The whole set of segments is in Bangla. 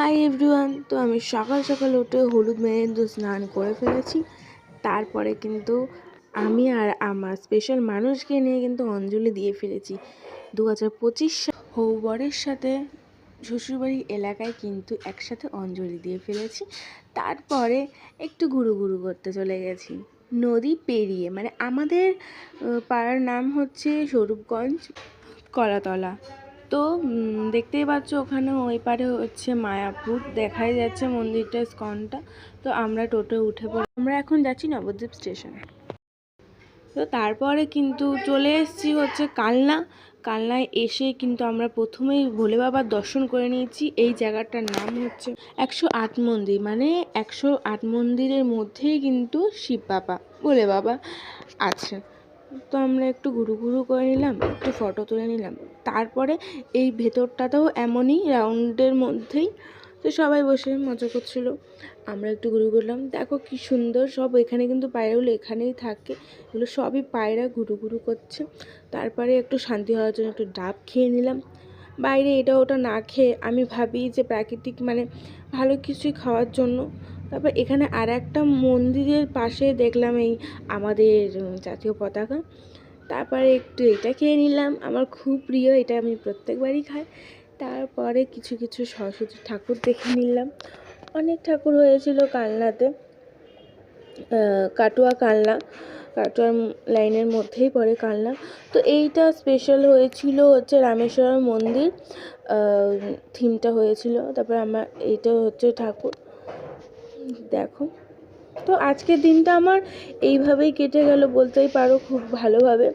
Hi everyone. তো আমি সকাল সকাল উঠে হলুদ মেহেন্দি স্নান করে ফেলেছি। তারপরে কিন্তু আমি আর আমার স্পেশাল মানুষকে নিয়ে কিন্তু অঞ্জলি দিয়ে ফেলেছি। 2025 বরের সাথে শ্বশুরবাড়ি এলাকায় কিন্তু একসাথে অঞ্জলি দিয়ে ফেলেছি। তারপরে একটু ঘুরু ঘুরু করতে চলে গেছি নদী পেরিয়ে, মানে আমাদের পাড়ার নাম হচ্ছে স্বরূপগঞ্জ কলাতলা। তো দেখতেই পাচ্ছ ওখানে ওই পারে হচ্ছে মায়াপুর, দেখাই যাচ্ছে মন্দিরটা, ইস্কনটা। তো আমরা টোটো উঠে পড়ে আমরা এখন যাচ্ছি নবদ্বীপ স্টেশন। তো তারপরে কিন্তু চলে এসেছি হচ্ছে কালনায় এসে কিন্তু আমরা প্রথমেই ভোলে বাবার দর্শন করে নিয়েছি। এই জায়গাটার নাম হচ্ছে 108 মন্দির, মানে 108 মন্দিরের মধ্যেই কিন্তু শিব বাবা ভোলে বাবা আছে। তো আমরা একটু ঘুরু ঘুরু করে নিলাম, একটু ফটো তুলে নিলাম। তারপরে এই ভেতরটাতেও এমনই রাউন্ডের মধ্যেই তো সবাই বসে মজা করছিল, আমরা একটু ঘুরু করলাম। দেখো কি সুন্দর সব, এখানে কিন্তু পায়রাগুলো এখানেই থাকে, এগুলো সবই পায়রা ঘুরু ঘুরু করছে। তারপরে একটু শান্তি হওয়ার জন্য একটু ডাব খেয়ে নিলাম। বাইরে এটা ওটা না খেয়ে আমি ভাবি যে প্রাকৃতিক মানে ভালো কিছুই খাওয়ার জন্য। তারপর এখানে আর একটা মন্দিরের পাশে দেখলাম এই আমাদের জাতীয় পতাকা। তারপরে একটু এটা খেয়ে নিলাম, আমার খুব প্রিয়, এটা আমি প্রত্যেকবারই খাই। তারপরে কিছু কিছু সরস্বতী ঠাকুর দেখে নিলাম। অনেক ঠাকুর হয়েছিল কালনাতে, কাটোয়া লাইনের মধ্যেই পড়ে কালনা। তো এইটা স্পেশাল হয়েছিল হচ্ছে রামেশ্বরম মন্দির, থিমটা হয়েছিল। তারপর আমার এইটা হচ্ছে ঠাকুর, দেখো। তো আজকের দিনটা আমার এইভাবেই কেটে গেল বলতেই পারো, খুব ভালোভাবে।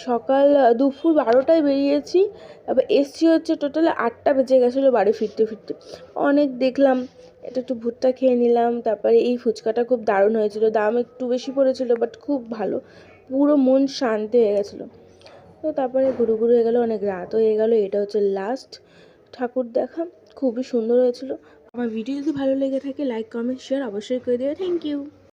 সকাল দুপুর 12টায় বেরিয়েছি, তারপর এসছি হচ্ছে টোটাল 8টা বেজে গেছিলো বাড়ি ফিরতে ফিরতে। অনেক দেখলাম, এটা একটু ভুট্টা খেয়ে নিলাম। তারপরে এই ফুচকাটা খুব দারুণ হয়েছিল, দাম একটু বেশি পড়েছিল বাট খুব ভালো, পুরো মন শান্তি হয়ে গেছিলো। তো তারপরে ঘুরু ঘুরু হয়ে গেলো, অনেক রাত হয়ে গেলো। এটা হচ্ছে লাস্ট ঠাকুর দেখা, খুবই সুন্দর হয়েছিল। আমার ভিডিও যদি ভালো লেগে থাকে লাইক কমেন্ট শেয়ার অবশ্যই করে দিও। Thank you.